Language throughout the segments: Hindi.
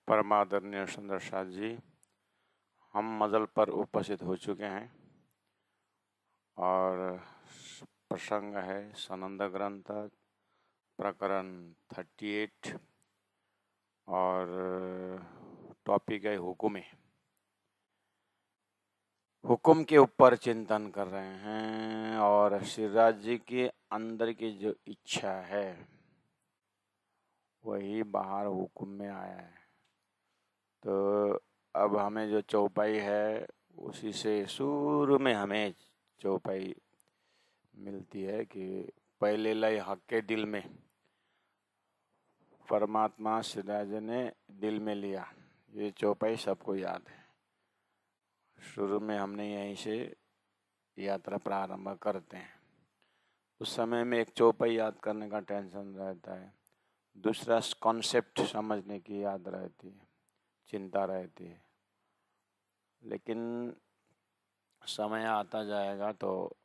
परमादरणीय सुंदर साथ जी, हम मजल पर उपस्थित हो चुके हैं और प्रसंग है सनंद ग्रंथ प्रकरण 38 और टॉपिक है हुक्म। हुक्म के ऊपर चिंतन कर रहे हैं और श्रीराज जी के अंदर की जो इच्छा है वही बाहर हुक्म में आया है। तो अब हमें जो चौपाई है उसी से शुरू में हमें चौपाई मिलती है कि पहले लय हक के दिल में परमात्मा श्रीराज ने दिल में लिया। ये चौपाई सबको याद है। शुरू में हमने यहीं से यात्रा प्रारंभ करते हैं। उस समय में एक चौपाई याद करने का टेंशन रहता है, दूसरा कॉन्सेप्ट समझने की याद रहती है, चिंता रहती है। लेकिन समय आता जाएगा तो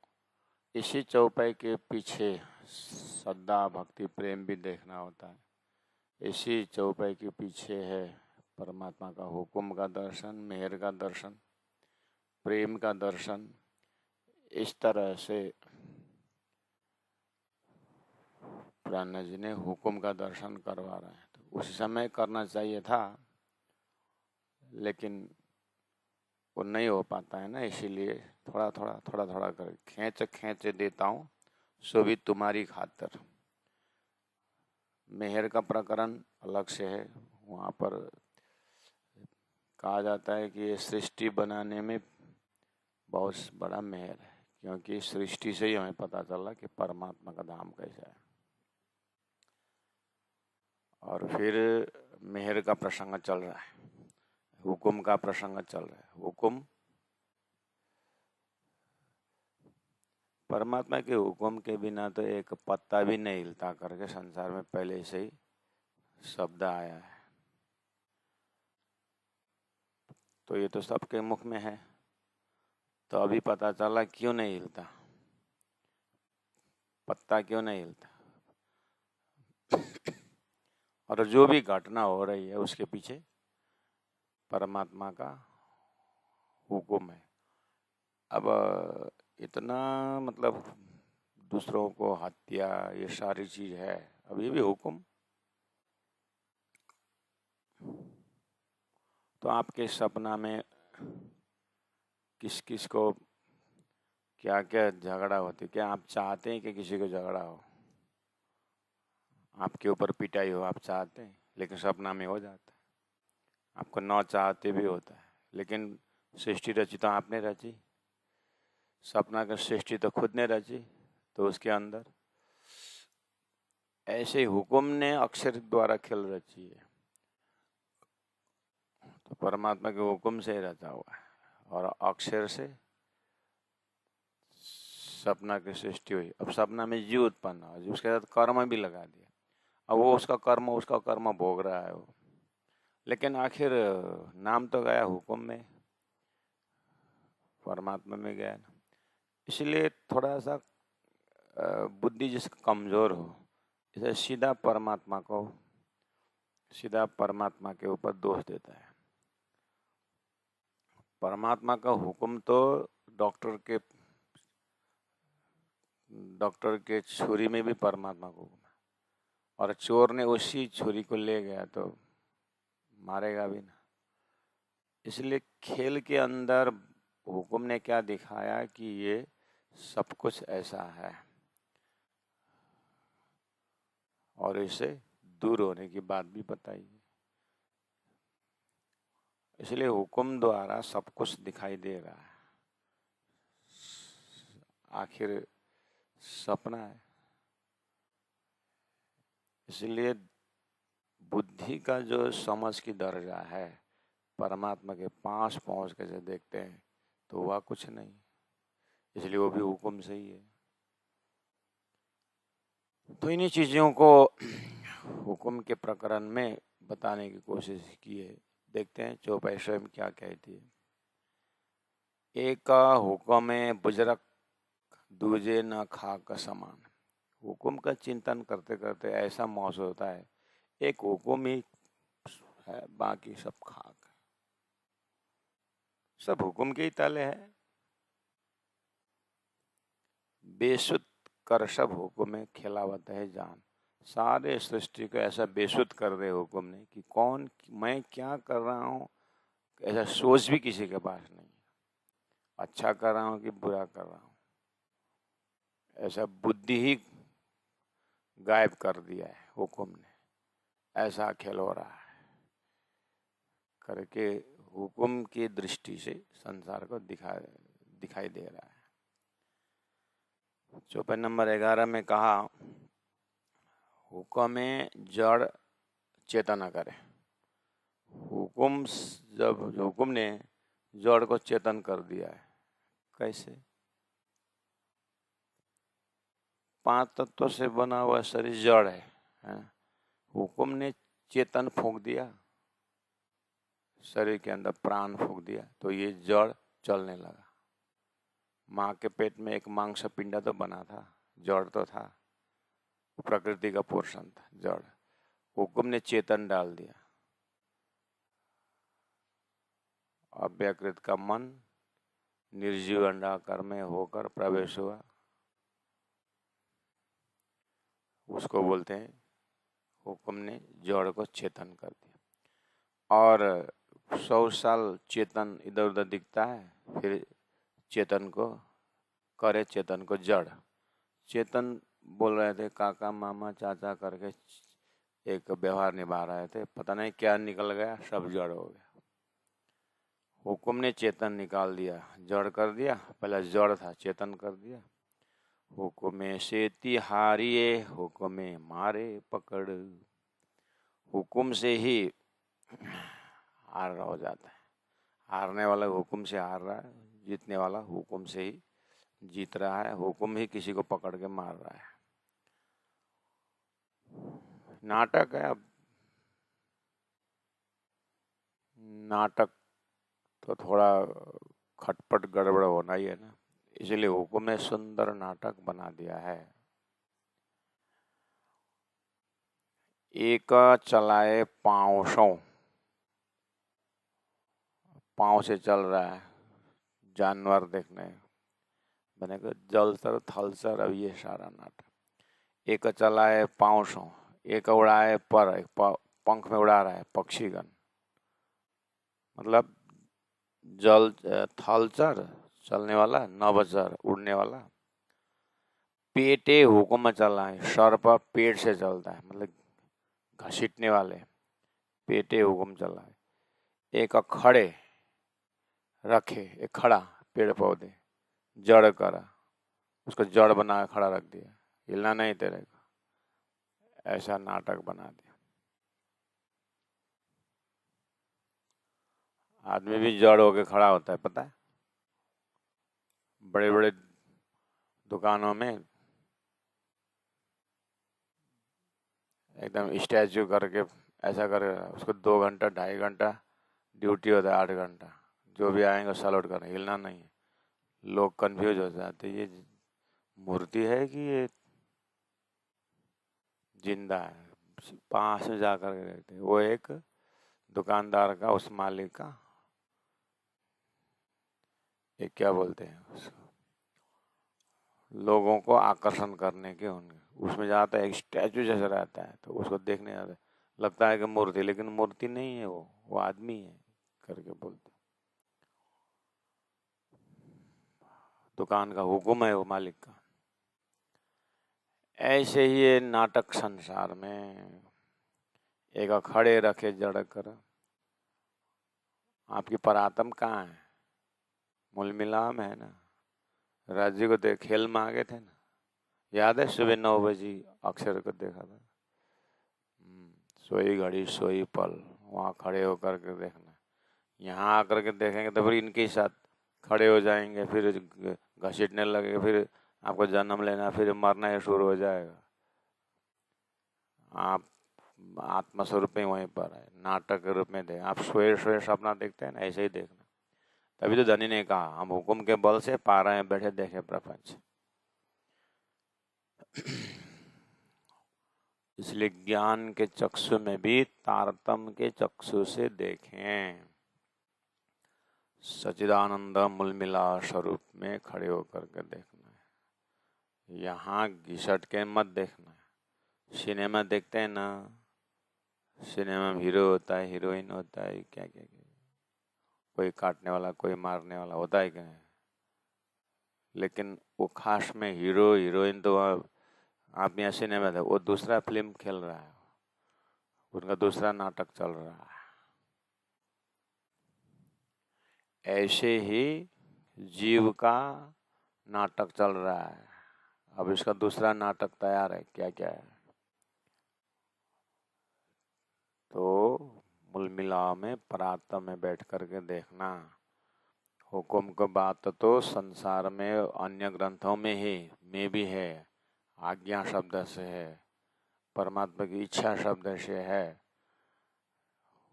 इसी चौपाई के पीछे श्रद्धा भक्ति प्रेम भी देखना होता है। इसी चौपाई के पीछे है परमात्मा का हुक्म का दर्शन, मेहर का दर्शन, प्रेम का दर्शन। इस तरह से प्राणा जी ने हुक्म का दर्शन करवा रहे हैं। तो उस समय करना चाहिए था, लेकिन वो नहीं हो पाता है ना, इसीलिए थोड़ा थोड़ा कर खींच देता हूँ, सो भी तुम्हारी खातर। मेहर का प्रकरण अलग से है। वहाँ पर कहा जाता है कि ये सृष्टि बनाने में बहुत बड़ा मेहर है, क्योंकि सृष्टि से ही हमें पता चला कि परमात्मा का धाम कैसा है। और फिर मेहर का प्रसंग चल रहा है, हुक्म का प्रसंग चल रहा है। हुक्म परमात्मा के हुक्म के बिना तो एक पत्ता भी नहीं हिलता करके संसार में पहले से ही शब्द आया है। तो ये तो सबके मुख में है। तो अभी पता चला क्यों नहीं हिलता, पत्ता क्यों नहीं हिलता। और जो भी घटना हो रही है उसके पीछे परमात्मा का हुक्म है। अब इतना मतलब दूसरों को हत्या, ये सारी चीज है, अब ये भी हुक्म। तो आपके सपना में किस किस को क्या क्या झगड़ा होती, क्या आप चाहते हैं कि किसी को झगड़ा हो, आपके ऊपर पिटाई हो, आप चाहते हैं, लेकिन सपना में हो जाता है। आपको न चाहते भी होता है, लेकिन सृष्टि रची तो आपने रची, सपना का सृष्टि तो खुद ने रची, तो उसके अंदर ऐसे हुक्म ने अक्षर द्वारा खेल रची है। तो परमात्मा के हुक्म से ही रचा हुआ है और अक्षर से सपना की सृष्टि हुई। अब सपना में जीव उत्पन्न हुआ, उसके साथ कर्म भी लगा दिया। अब वो उसका कर्म भोग रहा है वो, लेकिन आखिर नाम तो गया हुक्म में, परमात्मा में गया ना। इसलिए थोड़ा सा बुद्धि जिसका कमजोर हो, इसे सीधा परमात्मा के ऊपर दोष देता है। परमात्मा का हुक्म तो डॉक्टर के छुरी में भी परमात्मा को हुक्म है, और चोर ने उसी छुरी को ले गया तो मारेगा भी ना। इसलिए खेल के अंदर हुक्म ने क्या दिखाया कि ये सब कुछ ऐसा है और इसे दूर होने की बात भी बताई। इसलिए हुक्म द्वारा सब कुछ दिखाई दे रहा है, आखिर सपना है। इसलिए बुद्धि का जो समझ की दर्जा है, परमात्मा के पास पहुंच के जो देखते हैं तो वह कुछ नहीं, इसलिए वो भी हुक्म से ही है। तो इन्हीं चीजों को हुक्म के प्रकरण में बताने की कोशिश की है। देखते हैं चौपाई स्वयं क्या कहती है। एक हुक्म बुजरक दूजे न खाक समान। हुक्म का चिंतन करते करते ऐसा महसूस होता है एक हुक्म ही है, बाकी सब खाक है, सब हुक्म के ही तले है। बेसुध कर सब हुक्म में खिलावत है जान। सारे सृष्टि को ऐसा बेसुध कर दे हुक्म ने कि कौन मैं क्या कर रहा हूँ ऐसा सोच भी किसी के पास नहीं है। अच्छा कर रहा हूँ कि बुरा कर रहा हूँ, ऐसा बुद्धि ही गायब कर दिया है हुक्म ने। ऐसा खेल हो रहा है करके हुक्म की दृष्टि से संसार को दिखाई दे रहा है। चौपाई नंबर 11 में कहा, हुक्म जड़ चेतना करे। हुक्म जब हुक्म ने जड़ को चेतन कर दिया है, कैसे? 5 तत्वों से बना हुआ शरीर जड़ है। हुक्म ने चेतन फूंक दिया, शरीर के अंदर प्राण फूंक दिया, तो ये जड़ चलने लगा। माँ के पेट में एक मांस पिंड तो बना था, जड़ तो था, प्रकृति का पोर्शन था जड़। हुक्म ने चेतन डाल दिया, अव्यकृत का मन निर्जीव अंडाकार में होकर प्रवेश हुआ, उसको बोलते हैं हुक्म ने जड़ को चेतन कर दिया। और 100 साल चेतन इधर उधर दिखता है, फिर चेतन को करे, चेतन को जड़। चेतन बोल रहे थे काका मामा चाचा करके एक व्यवहार निभा रहे थे, पता नहीं क्या निकल गया, सब जड़ हो गया। हुक्म ने चेतन निकाल दिया, जड़ कर दिया। पहले जड़ था, चेतन कर दिया। हुक्मे से तिहारिये हुक्मे मारे पकड़। हुक्म से ही हार हो जाता है। हारने वाला हुक्म से हार रहा है, जीतने वाला हुक्म से ही जीत रहा है। हुक्म ही किसी को पकड़ के मार रहा है। नाटक है। अब नाटक तो थोड़ा खटपट गड़बड़ होना ही है ना, इसलिए हुक्म ने सुंदर नाटक बना दिया है। एक चलाए पाँव से चल रहा है, जानवर देखने बनेगा, जलचर थलचर। अब ये सारा नाटक। एक चलाए पाँव, एक उड़ाए पर, एक पंख में उड़ा रहा है पक्षीगण, मतलब जल थलचर चलने वाला, नभचर उड़ने वाला। पेटे हुक्म चला है, सर्प पेट से चलता है, मतलब घसीटने वाले, पेटे हुक्म चला है। एक खड़े रखे, एक खड़ा पेड़ पौधे जड़ करा, उसको जड़ बना खड़ा रख दिया, हिलना नहीं तेरे को, ऐसा नाटक बना दिया। आदमी भी जड़ होके खड़ा होता है, पता है? बड़े बड़े दुकानों में एकदम स्टैचू करके ऐसा कर, उसको 2 घंटा 2.5 घंटा ड्यूटी होता है, 8 घंटा। जो भी आएंगे सैल्यूट करना, हिलना नहीं है। लोग कंफ्यूज हो जाते, ये मूर्ति है कि ये जिंदा है। पास में जाकर के देखते, वो एक दुकानदार का, उस मालिक का, एक क्या बोलते हैं उसको, लोगों को आकर्षण करने के होंगे, उसमें जाता है, एक स्टैचू जैसा रहता है, तो उसको देखने जाते लगता है कि मूर्ति, लेकिन मूर्ति नहीं है, वो आदमी है करके बोलते। दुकान का हुक्म है वो मालिक का। ऐसे ही ये नाटक संसार में एक खड़े रखे जड़ कर। आपकी परात्म कहाँ है? मूल मिलाम है ना। राज्य को देख, खेल में आ गए थे ना, याद है? सुबह 9 बजे अक्षर को देखा था। सोई घड़ी सोई पल, वहाँ खड़े होकर के देखना। यहाँ आकर के देखेंगे तो फिर इनके साथ खड़े हो जाएंगे, फिर घसीटने लगेंगे, फिर आपको जन्म लेना, फिर मरना ही शुरू हो जाएगा। आप आत्मस्वरूप में वहीं पर है, नाटक के रूप में दे। आप सोए सोए सपना देखते हैं ना, ऐसे ही देखना। तभी तो धनी ने कहा, हम हुक्म के बल से पा रहे हैं बैठे देखे प्रपंच। इसलिए ज्ञान के चक्षु में भी तारतम्य के चक्षु से देखें। सच्चिदानंद मूलमिला स्वरूप में खड़े होकर के देखना है। यहाँ घिसट के मत देखना है। सिनेमा देखते हैं ना, सिनेमा में हीरो होता है, हीरोइन होता है, क्या क्या क्या, कोई काटने वाला, कोई मारने वाला होता है क्या? लेकिन वो खास में हीरो हीरोइन तो आप यहाँ सिनेमा थे, वो दूसरा फिल्म खेल रहा है, उनका दूसरा नाटक चल रहा है। ऐसे ही जीव का नाटक चल रहा है, अब इसका दूसरा नाटक तैयार है, क्या क्या है। तो मूल मिला में परात्म में बैठ करके देखना। हुक्म का बात तो संसार में अन्य ग्रंथों में ही में भी है, आज्ञा शब्द से है, परमात्मा की इच्छा शब्द से है।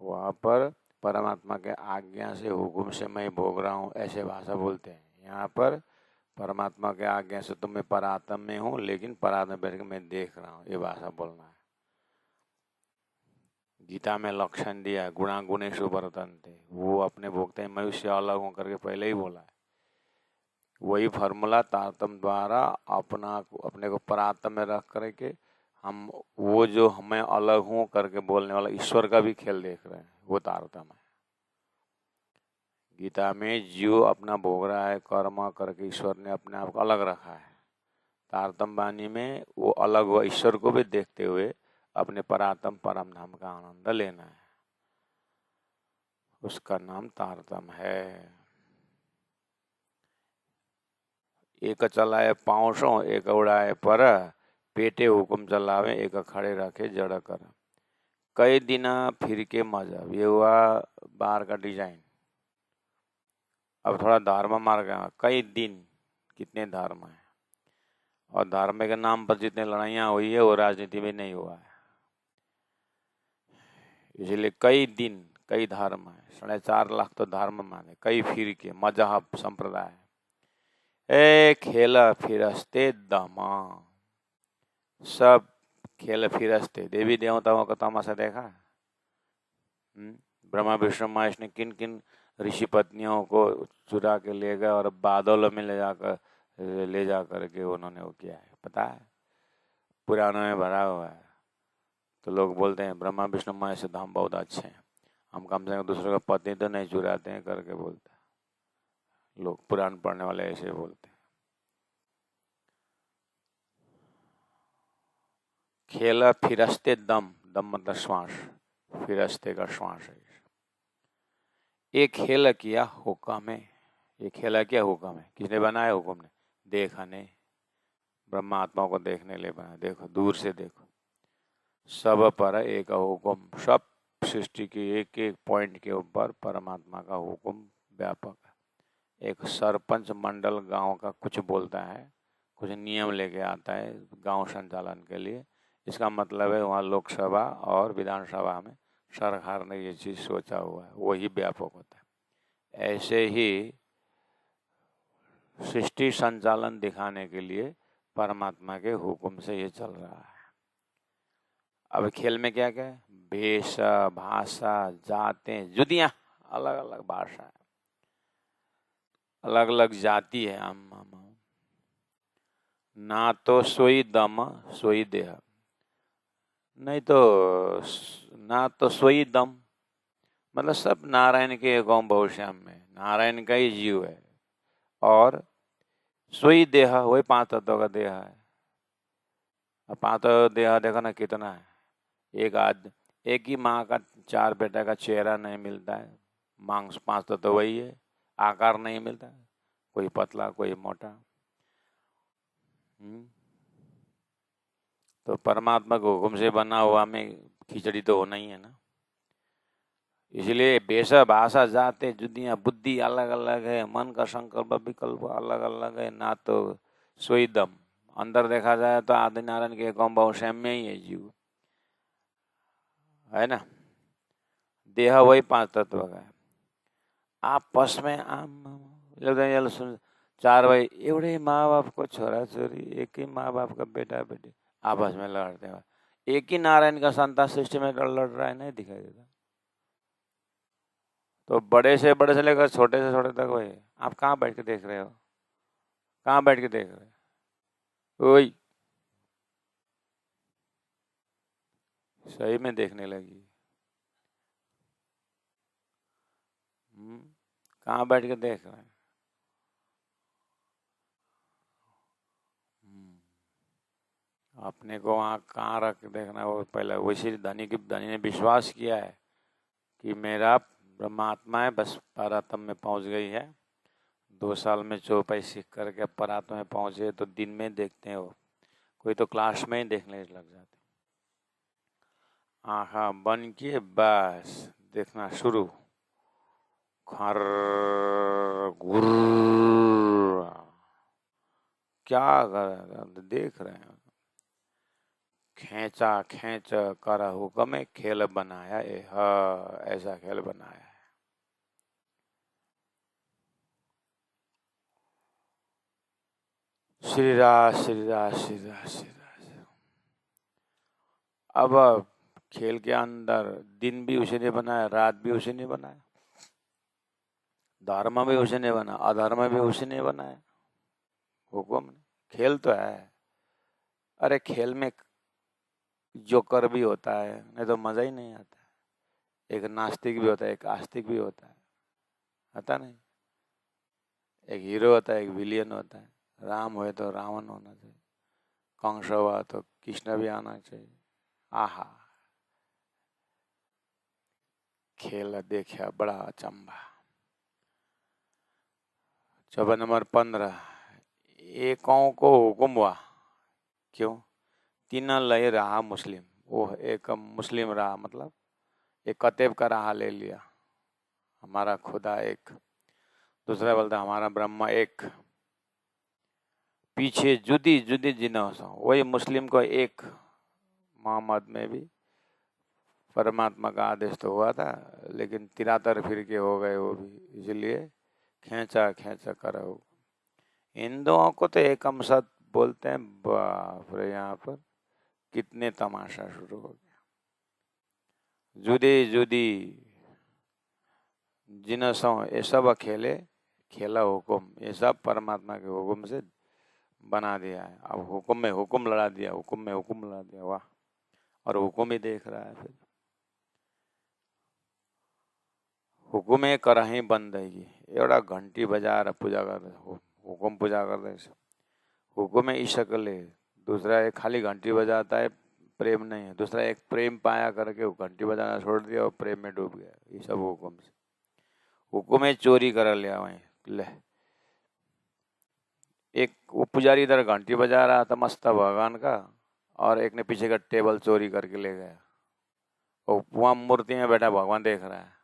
वहाँ पर परमात्मा के आज्ञा से, हुक्म से मैं भोग रहा हूँ, ऐसे भाषा बोलते हैं। यहाँ पर परमात्मा के आज्ञा से तो मैं परात्म में हूँ, लेकिन परात्म में बैठ के मैं देख रहा हूँ, ये भाषा बोलना है। गीता में लक्षण दिया गुणा गुणेषु वर्तन्ते, वो अपने भोगते हैं, मैं उससे अलग हूँ करके पहले ही बोला है। वही फॉर्मूला तारतम्य द्वारा अपने को परात्म में रख करके हम वो जो हमें अलग हूँ करके बोलने वाला ईश्वर का भी खेल देख रहे हैं, वो तारतम्य है। गीता में जीव अपना भोग रहा है कर्म करके, ईश्वर ने अपने आप को अलग रखा है। तारतम्य वाणी में वो अलग हुआ ईश्वर को भी देखते हुए अपने परात्म परम धाम का आनंद लेना है, उसका नाम तारतम्य है। एक चलाए पाँवसों एक उड़ाए पर, पेटे हुकुम चलावे एक खड़े रखे जड़ कर। कई दिना फिर के मजहब, ये हुआ बार का डिजाइन। अब थोड़ा धर्म मार गया, कई दिन, कितने धर्म है, और धर्म के नाम पर जितने लड़ाइयाँ हुई है वो राजनीति में नहीं हुआ है। इसलिए कई दिन कई धर्म है, 4.5 लाख तो धर्म माने, कई फिर के मजहब संप्रदाय। ए खेला फिरस्ते दमा, सब खेल फिरस्ते, देवी देवताओं का तमाशा देखा। ब्रह्मा विष्णु महेश ने किन किन ऋषि पत्नियों को चुरा के ले गए और बादलों में ले जा करके उन्होंने वो किया है, पता है, पुराणों में भरा हुआ है। तो लोग बोलते हैं ब्रह्मा विष्णु महेश धाम बहुत अच्छे हैं, हम कम से कम दूसरे का पत्नी तो नहीं चुराते हैं करके बोलते हैं लोग, पुराण पढ़ने वाले ऐसे बोलते हैं। खेला फिरस्ते दम, दम मतलब श्वास, फिरस्ते का श्वास है। एक खेल किया हुक्म है, ये खेला किया हुक्म है, किसने बनाया हुक्म ने? देखा नहीं, ब्रह्मा आत्मा को देखने के लिए बना, देखो दूर से देखो, सब पर एक हुक्म, सब सृष्टि के एक एक पॉइंट के ऊपर परमात्मा का हुक्म व्यापक है। एक सरपंच मंडल गांव का कुछ बोलता है, कुछ नियम लेके आता है गांव संचालन के लिए, इसका मतलब है वहाँ लोकसभा और विधानसभा में सरकार ने ये चीज़ सोचा हुआ है, वही व्यापक होता है। ऐसे ही सृष्टि संचालन दिखाने के लिए परमात्मा के हुक्म से ये चल रहा है। अब खेल में क्या क्या है? भेष, भाषा, जातें, जुदियाँ, अलग अलग भाषा, अलग अलग जाति है। ना तो सोई दम सोई देह, नहीं तो ना तो सोई दम, मतलब सब नारायण के गौम बहुश्याम में नारायण का ही जीव है, और सोई देह वही 5 तत्वों का देह है। अब 5 देह देखो ना कितना है, एक ही माँ का 4 बेटा का चेहरा नहीं मिलता है, मांस 5 तत्व वही है, आकार नहीं मिलता, कोई पतला कोई मोटा। तो परमात्मा के हुक्म से बना हुआ में खिचड़ी तो होना ही है ना। इसलिए भेषा भाषा जाते जुदियाँ, बुद्धि अलग अलग है, मन का संकल्प विकल्प अलग अलग है। ना तो सोई दम, अंदर देखा जाए तो आदि नारायण के गौम बहुश्याम में ही है जीव, है ना। देह वही 5 तत्व का है। आपस में सुन 4 भाई, एवढे माँ बाप को छोरा छोरी, एक ही माँ बाप का बेटा बेटी आपस में लड़ते हैं, एक ही नारायण का संतान सृष्टि में लड़ रहा है, नहीं दिखाई देता। तो बड़े से लेकर छोटे से छोटे तक वही। आप कहाँ बैठ के देख रहे हो? कहाँ बैठ के देख रहे हो? वही सही में देखने लगी। कहाँ बैठ के देख रहे हैं? अपने को वहाँ कहाँ रख के देखना, वो पहले वैसे धनी ने विश्वास किया है कि मेरा ब्रह्मात्मा है, बस परात्म में पहुँच गई है। 2 साल में चौपाई सीख करके अब परात्म में पहुँचे तो दिन में देखते हैं, वो कोई तो क्लास में ही देखने लग जाते। आँखा बन के बस देखना शुरू। खर घुर क्या कर देख रहे हैं? खेचा खेच कर हुक्म खेल बनाया ऐसा खेल बनाया है। श्री राम श्री राम श्री राम श्री राम। अब खेल के अंदर दिन भी उसी ने बनाया, रात भी उसी ने बनाया, धर्म भी उसी ने बनाया, अधर्म भी उसी ने बनाया। हुक्म खेल तो है। अरे खेल में जोकर भी होता है, नहीं तो मजा ही नहीं आता। एक नास्तिक भी होता है, एक आस्तिक भी होता है, आता नहीं? एक हीरो होता है, एक विलियन होता है। राम हुए तो रावण होना चाहिए, कंस हुआ तो कृष्ण भी आना चाहिए। आहा, खेल देखा बड़ा अचंभा। 15 एकों को हुक्म हुआ, क्यों? तीन लय रहा मुस्लिम, वो एक मुस्लिम रहा, मतलब एक कतेब का राह ले लिया। हमारा खुदा एक, दूसरा बोलता हमारा ब्रह्मा एक, पीछे जुदी जुदी जिनों। वही मुस्लिम को एक मोहम्मद में भी परमात्मा का आदेश तो हुआ था, लेकिन 73 फिर के हो गए वो भी, इसलिए खेचा खेचा करो। हिंदुओं को तो एकम सत बोलते हैं। बाप रे, यहाँ पर कितने तमाशा शुरू हो गया। जुदी जुदी जिनसों ये सब खेले, खेला हुक्म, ये सब परमात्मा के हुक्म से बना दिया है। अब हुक्म में हुक्म लड़ा दिया, हुक्म में हुक्म लड़ा दिया, वाह। और हुक्म ही देख रहा है फिर। हुक्म कराही बंद है, एवढा घंटी बजा रहा पूजा कर रहे, हुक्म पूजा कर रहे। हुक्म ही शक्ल है। दूसरा एक खाली घंटी बजाता है, प्रेम नहीं है। दूसरा एक प्रेम पाया करके वो घंटी बजाना छोड़ दिया और प्रेम में डूब गया। ये सब हुक्म से। हुक्म चोरी कर लिया वहीं ले। एक वो पुजारी इधर घंटी बजा रहा था मस्त भगवान का, और एक ने पीछे का टेबल चोरी करके ले गया। और वहां मूर्ति में बैठा भगवान देख रहा है।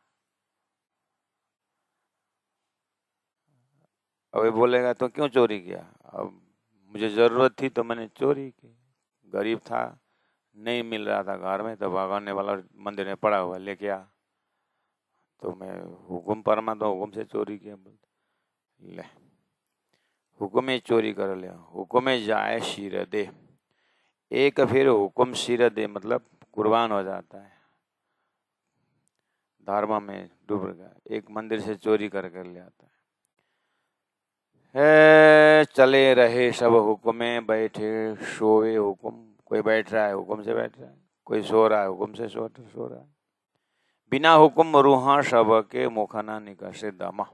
अभी बोलेगा तो क्यों चोरी किया? अब मुझे जरूरत थी तो मैंने चोरी की। गरीब था, नहीं मिल रहा था घर में, तो भगवान ने वाला मंदिर में पड़ा हुआ लेके आ, तो मैं हुक्म परमा तो हुक्म से चोरी किया। ले, हुक्म चोरी कर लिया। हुक्म जाए शीर दे, एक फिर हुक्म शीर दे मतलब कुर्बान हो जाता है, धर्म में डूब गया। एक मंदिर से चोरी कर ले आता है। चले रहे सब हुक्मे, बैठे सोए हुक्म। कोई बैठ रहा है हुक्म से बैठ रहा है, कोई सो रहा है हुक्म से सो रहा है। बिना हुक्म रूहा सब के मुख ना निकसे दमा।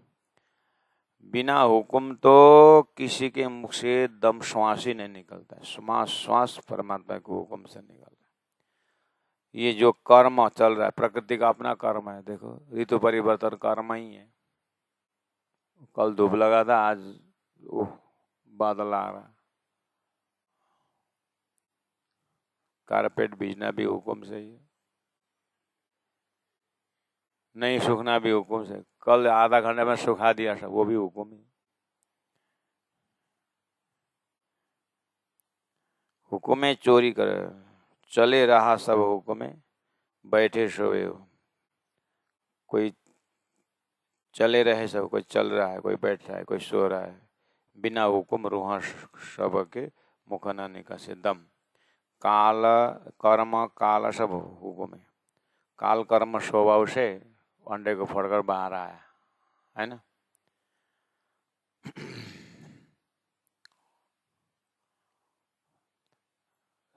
बिना हुक्म तो किसी के मुख से दम श्वास ही नहीं निकलता है। श्वास परमात्मा के हुक्म से निकलता है। ये जो कर्म चल रहा है, प्रकृति का अपना कर्म है। देखो ऋतु परिवर्तन कर्म ही है। कल धूप लगा था, आज बादल आ रहा। कारपेट भीजना भी हुक्म से ही है, नहीं सूखना भी हुक्म से। कल आधा घंटे में सुखा दिया सब, वो भी हुक्म ही। हुक्मे चोरी करे, चले रहा सब हुक्मे, बैठे सोए। कोई चले रहे सब, कोई चल रहा है, कोई बैठ रहा है, कोई सो रहा है। बिना हुक्म रूहा सब के मुख न निकसे दम। काल कर्म काल सब हुक्म है। काल कर्म स्वभाव से अंडे को फोड़कर बाहर आया, है ना।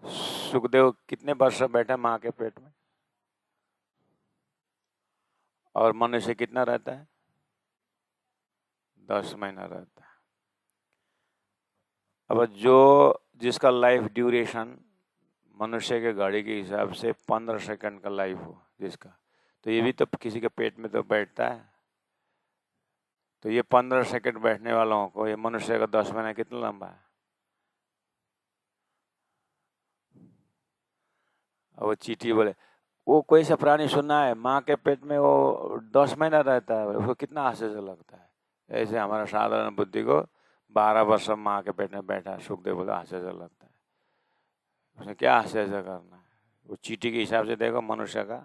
सुखदेव कितने वर्ष बैठा माँ के पेट में, और मनुष्य कितना रहता है? 10 महीना रहता है। अब जो जिसका लाइफ ड्यूरेशन मनुष्य के घड़ी के हिसाब से 15 सेकंड का लाइफ हो जिसका, तो ये भी तो किसी के पेट में तो बैठता है। तो ये 15 सेकंड बैठने वालों को ये मनुष्य का 10 महीना कितना लंबा है। और वो चींटी बोले, वो कोई सा प्राणी सुनना है माँ के पेट में वो 10 महीना रहता है, उसको कितना आश्चर्य लगता है। ऐसे हमारा साधारण बुद्धि को 12 वर्ष माँ के पेट में बैठा सुखदेव बोले आश्चर्य लगता है। उसने क्या आश्चर्य करना है? वो चींटी के हिसाब से देखो मनुष्य का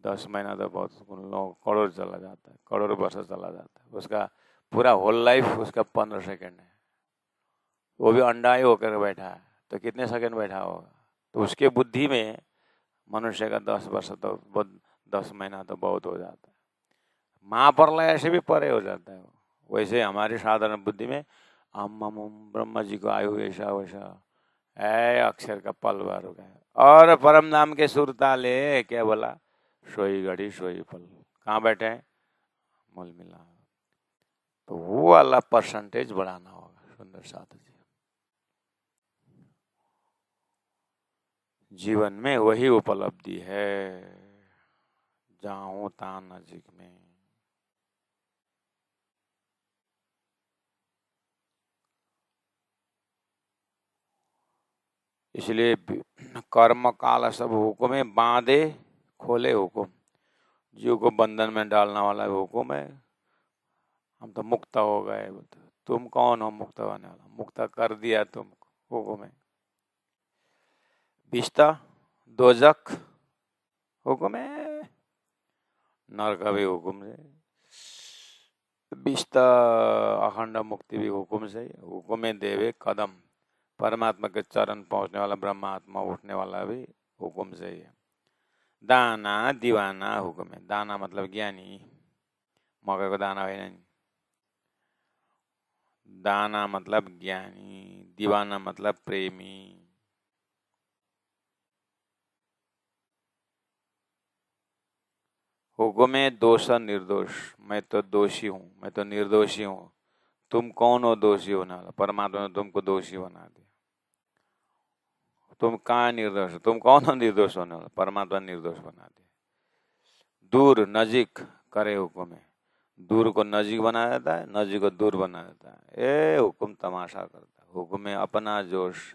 10 महीना तो बहुत लोग करोड़ चला जाता है, करोड़ वर्ष चला जाता है। उसका पूरा होल लाइफ उसका 15 सेकंड है। वो भी अंडा ही होकर बैठा है, तो कितने सेकंड बैठा होगा। तो उसके बुद्धि में मनुष्य का 10 वर्ष तो बहुत, 10 महीना तो बहुत हो जाता है। महाप्रलय से भी परे हो जाता है। वैसे हमारी साधारण बुद्धि में हम ब्रह्मा जी को आयु ऐसा वैसा है, अक्षर का पल भर हो गया। और परम नाम के सुरताले क्या बोला, सोई घड़ी सोई पल। कहाँ बैठे हैं? मूल मिला। तो वो वाला परसेंटेज बढ़ाना होगा। सुंदर साथ जी, जीवन में वही उपलब्धि है, जाऊं ता नजीक में। इसलिए कर्म काल सब हुक्म है, बांधे खोले हुक्म। जीव को बंधन में डालने वाला हुक्म है। हम तो मुक्त हो गए, तुम कौन हो मुक्त होने वाला? मुक्त कर दिया तुमको हुक्म है। बिस्ता दोजक हुक्म है, नरक भी हुक्म है। बिस्ता अखंड मुक्ति भी हुक्म से। हुक्म देवे कदम, परमात्मा के चरण पहुंचने वाला ब्रह्मात्मा उठने वाला भी हुक्म से ही है। दाना दीवाना हुक्म है। दाना मतलब ज्ञानी, मकै को दाना होइन नि। दाना मतलब ज्ञानी, दीवाना मतलब प्रेमी। हुक्म है दोष निर्दोष, मैं तो दोषी हूँ, मैं तो निर्दोषी हूँ। तुम कौन हो दोषी होने वाला? परमात्मा ने तुमको दोषी बना दिया। तुम कहाँ निर्दोष हो? तुम कौन हो निर्दोष होने वाला? परमात्मा निर्दोष बना दिया। दूर नजीक करे हुक्म है। दूर को नजीक बना देता है, नजीक को दूर बना देता है। ए हुक्म तमाशा करता है। हुक्म है अपना जोश,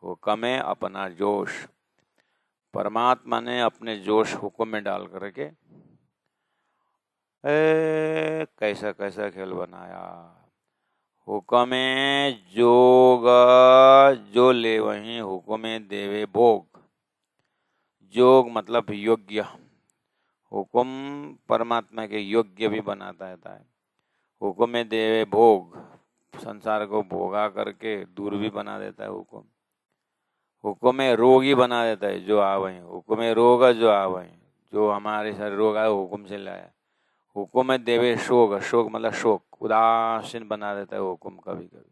हुक्म है अपना जोश। परमात्मा ने अपने जोश हुक्म में डाल करके कैसा कैसा खेल बनाया। हुक्म जोग जो ले वहीं, हुक्म देवे भोग। जोग मतलब योग्य, हुक्म परमात्मा के योग्य भी बनाता है। हुक्म देवे भोग, संसार को भोगा करके दूर भी बना देता है हुक्म। हुक्म रोगी बना देता है जो आवै। हुक्म रोग जो आवै, जो हमारे शरीर रोग आए हुक्म से लाया। हुक्म देवे शोक, शोक मतलब शोक, उदासीन बना देता है हुक्म कभी कभी।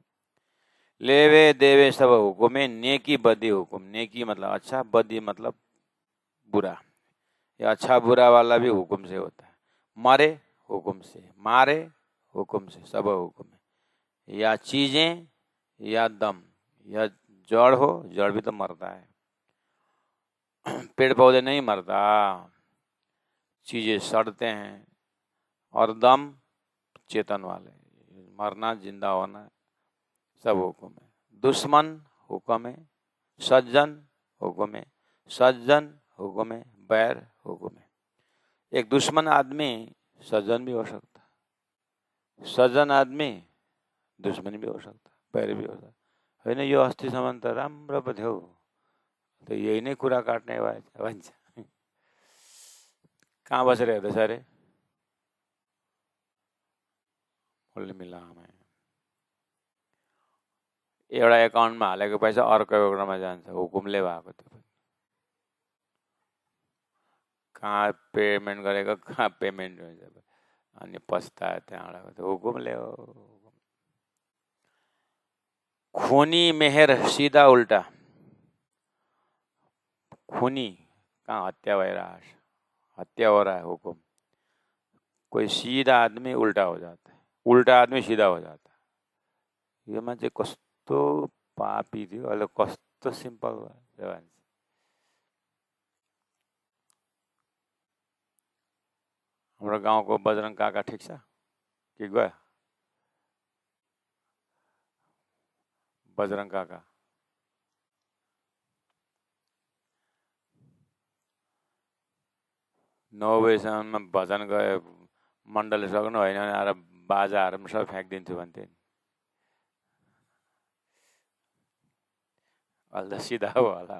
लेवे देवे सब हुक्म, नेकी बदी हुक्म। नेकी मतलब अच्छा, बदी मतलब बुरा। ये अच्छा बुरा वाला भी हुक्म से होता है। मरे हुक्म से, मारे हुक्म से, सब हुक्म है। या चीजें या दम, या जड़ हो, जड़ भी तो मरता है। पेड़ पौधे नहीं मरता, चीजें सड़ते हैं। और दम चेतन वाले, मरना जिंदा होना सब हुक्म है। दुश्मन हुक्म है, सज्जन हुक्म है, सज्जन हुक्म है, बैर हुक्म है। एक दुश्मन आदमी सज्जन भी हो सकता है, सज्जन आदमी दुश्मन भी हो सकता है, बैर भी हो सकता है। होइन यो अस्तिसम्म त राम्रो पो थियो, त यही नै कुरा काट्ने भन्छ। कहाँ बसेर हेर्दैछ अरे? उसले मिला में एउटा एकाउन्टमा हालेको पैसा अर्को एकाउन्टमा जान्छ, हुकुमले भएको त्यो। कहाँ पेमेन्ट गरेको कहाँ पेमेन्ट हुन्छ, अनि पस्तायो त्यहाँबाट, हुकुमले हो। खूनी मेहर सीधा उल्टा, खूनी कहाँ हत्या भइरहेको छ, हत्या हो रहा है, हुकुम। कोई सीधा आदमी उल्टा हो जाता है, उल्टा आदमी सीधा हो जाता है। यो मान्छे कस्तो पापी थियो, अहिले कस्तो सिम्पल भयो मान्छे। हाम्रो गाउँको बजरङ काका ठिक छ कि गयो? बजरङ काका नौ बजीसम्ममा भजन गयो, मण्डल सक्नु होइन भने आएर बाजाहरू पनि सब फ्याँकिदिन्छु भन्थे नि। अहिले त सिधा हो होला।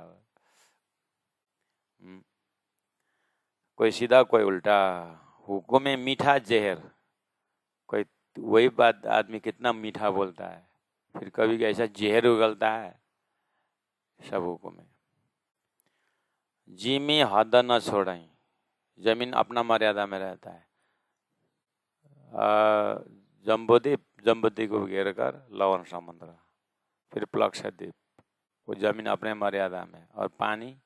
कोई सीधा कोई उल्टा, हुकुम मीठा जहर। कोई वही बात आदमी कितना मीठा बोलता है, फिर कभी ऐसा जहर उगलता है, सब हुकुम है। जिमी हद न छोड़ाई, जमीन अपना मर्यादा में रहता है। जम्बूद्वीप, जम्बूद्वीप को घेर कर लवण समुद्र, फिर प्लक्षद्वीप, वो जमीन अपने मर्यादा में, और पानी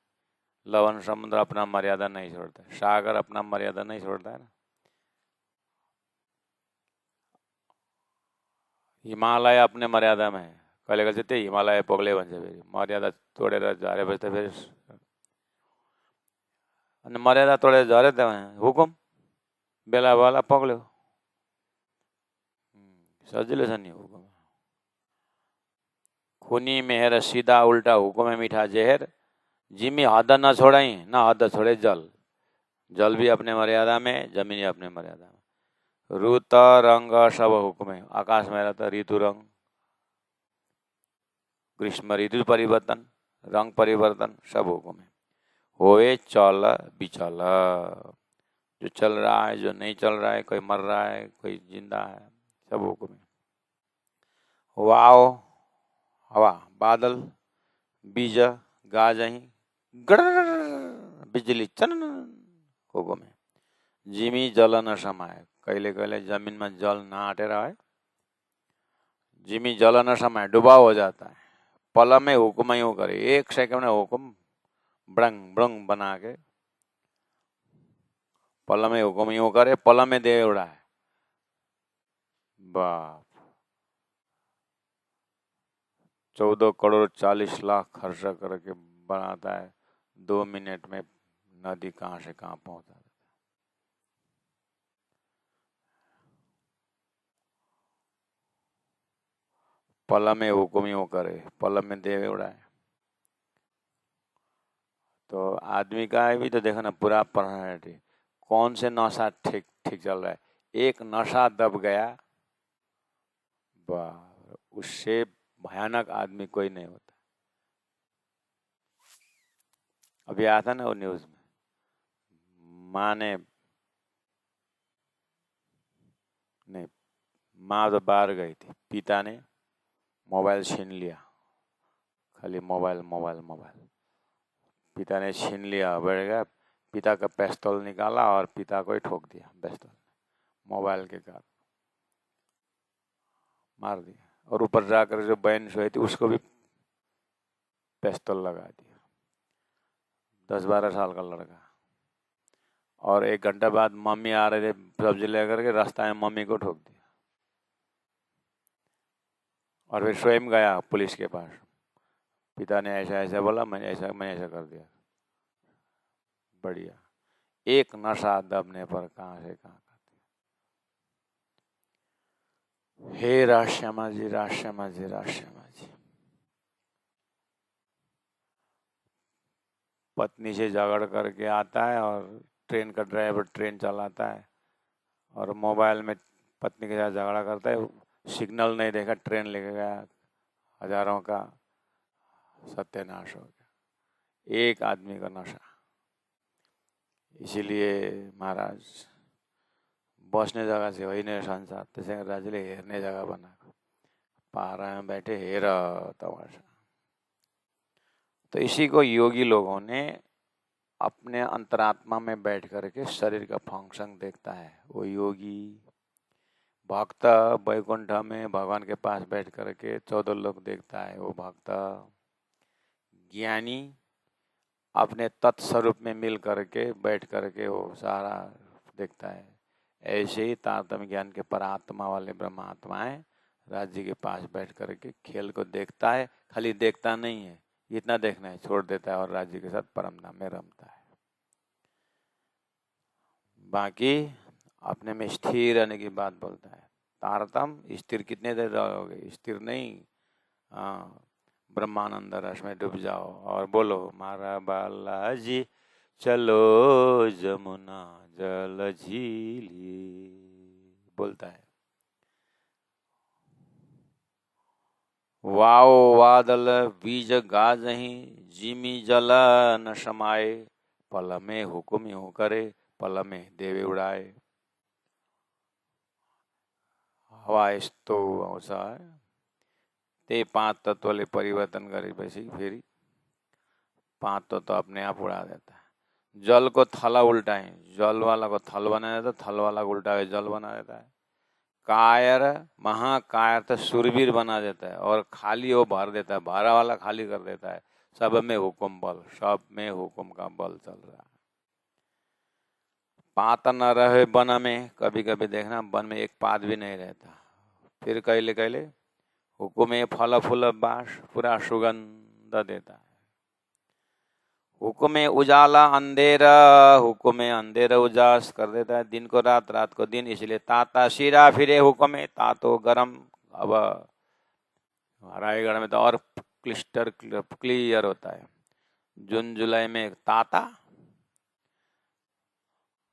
लवण समुद्र अपना मर्यादा नहीं छोड़ता, सागर अपना मर्यादा नहीं छोड़ता है ना। हिमालय अपने मर्यादा में है, कहिले कहिले त्यही हिमालय पग्ले भन्छ, फेरि मर्यादा तोडेर झरेपछि त फेरि, अनि मर्यादा तोडेर झरे त हुकुम बेला बेला पग्ल्यो। सजिलो छ नि हुकुम। खूनी मेहर सीधा उल्टा, हुकुम है मीठा जहर। जिमी हद न छोड़ाई, ना हद छोड़े जल, जल भी अपने मर्यादा में, जमीन अपने मर्यादा में। ऋत रंग सब हुकुम है, आकाश में रहता ऋतु रंग, ग्रीष्म ऋतु परिवर्तन, रंग परिवर्तन, सब हुकुम है। होए चल बिचल, जो चल रहा है, जो नहीं चल रहा है, कोई मर रहा है, कोई जिंदा है, सब हुकुम है। वाओ हवा, बादल, बीज गाजही, बिजुली चन, हुकुम है। जिमी जल न समाए, कहिले कहिले जमीन में जल न आटेर है, जिमी जल न समाए, डुबाव हो जाता है। पल में हुकुम यूं करे, एक सेकंड में हुकुम ब्रंग ब्रंग बना के, पल में हुकुम यूं करे, पल में दे उड़ाए। बाप, 14 करोड़ 40 लाख खर्च करके बनाता है, 2 मिनट में नदी कहाँ से कहाँ पहुंचा देता है। पल में हुकुम यूं करे, पल में दे उड़ाए। तो आदमी का भी तो देखो ना, पूरा पर्सनैलिटी, कौन से नशा ठीक ठीक चल रहा है। एक नशा दब गया, वाह, उससे भयानक आदमी कोई नहीं होता। अभी आया था ना वो न्यूज में, माँ ने, नहीं, माँ तो बाहर गई थी, पिता ने मोबाइल छीन लिया, खाली मोबाइल मोबाइल मोबाइल, पिता ने छीन लिया, बढ़ गया, पिता का पिस्तौल निकाला और पिता को ही ठोक दिया पिस्तौल, मोबाइल के कारण मार दिया। और ऊपर जाकर जो बहन सोई थी उसको भी पिस्तौल लगा दिया, 10-12 साल का लड़का। और 1 घंटा बाद मम्मी आ रहे थे सब्जी लेकर के, रास्ता में मम्मी को ठोक दिया। और फिर स्वयं गया पुलिस के पास, पिता ने ऐसा ऐसा बोला, मैंने ऐसा कर दिया। बढ़िया, एक नशा दबने पर कहाँ से कहाँ करते। हे राश्यामा जी, राश्यामा जी, राश्यामा जी। पत्नी से झगड़ करके आता है और ट्रेन का ड्राइवर ट्रेन चलाता है, और मोबाइल में पत्नी के साथ झगड़ा करता है, सिग्नल नहीं देखा, ट्रेन लेके गया, हजारों का सत्यानाश हो गया, एक आदमी का नशा। इसीलिए महाराज, बस्ने जग्गा चाहिँ होइन संसार, त्यसै गरी राज्यले हेर्ने जग्गा बनाएको, पारा में बैठे हेर तमाशा। तो इसी को योगी लोगों ने अपने अंतरात्मा में बैठ करके शरीर का फंक्शन देखता है वो योगी। भक्त वैकुंठ में भगवान के पास बैठ करके 14 लोग देखता है वो भक्त। ज्ञानी अपने तत्स्वरूप में मिल करके बैठ करके वो सारा देखता है। ऐसे ही तारतम्य ज्ञान के परात्मा वाले ब्रह्मात्माएं राज्य के पास बैठ करके खेल को देखता है। खाली देखता नहीं है, इतना देखना है छोड़ देता है और राज्य के साथ परम धाम में रमता है। बाकी अपने में स्थिर रहने की बात बोलता है। तारतम स्थिर कितने देर रहोगे? स्थिर नहीं, ब्रह्मानंद रस में डूब जाओ और बोलो मारा बालाजी चलो जमुना जल झीली, बोलता है। वाओ वादल बीज गाजही जिमी जल न समाए, पल में हुकुम यूं करे पल में देवे उड़ाए। हवा यस्तो आउँछ त्यही 5 तत्वले परिवर्तन गरेपछि फेरि 5 तत्व अपने आप उड़ा देता है। जल को थला उल्टाए, जल वाला को थल बना देता, थल वाला को उल्टा के जल बना देता है। कायर महाकायर तो सुरवीर बना देता है और खाली वो भर देता है, भरा वाला खाली कर देता है। सब में हुकुम बल, सब में हुकुम का बल चल रहा है। पात न रहे वन में, कभी कभी देखना वन में एक पात भी नहीं रहता, फिर कहिले कहिले हुकुमे फल फूल बास पूरा सुगंध देता है। हुकुमे उजाला अंधेरा, हुकुमे अंधेरा उजास कर देता है, दिन को रात रात को दिन। इसलिए ताता शिरा फिरे हुकुमे, तातो गरम। अब रायगढ़ में तो और क्लिस्टर क्लियर होता है। जून जुलाई में ताता,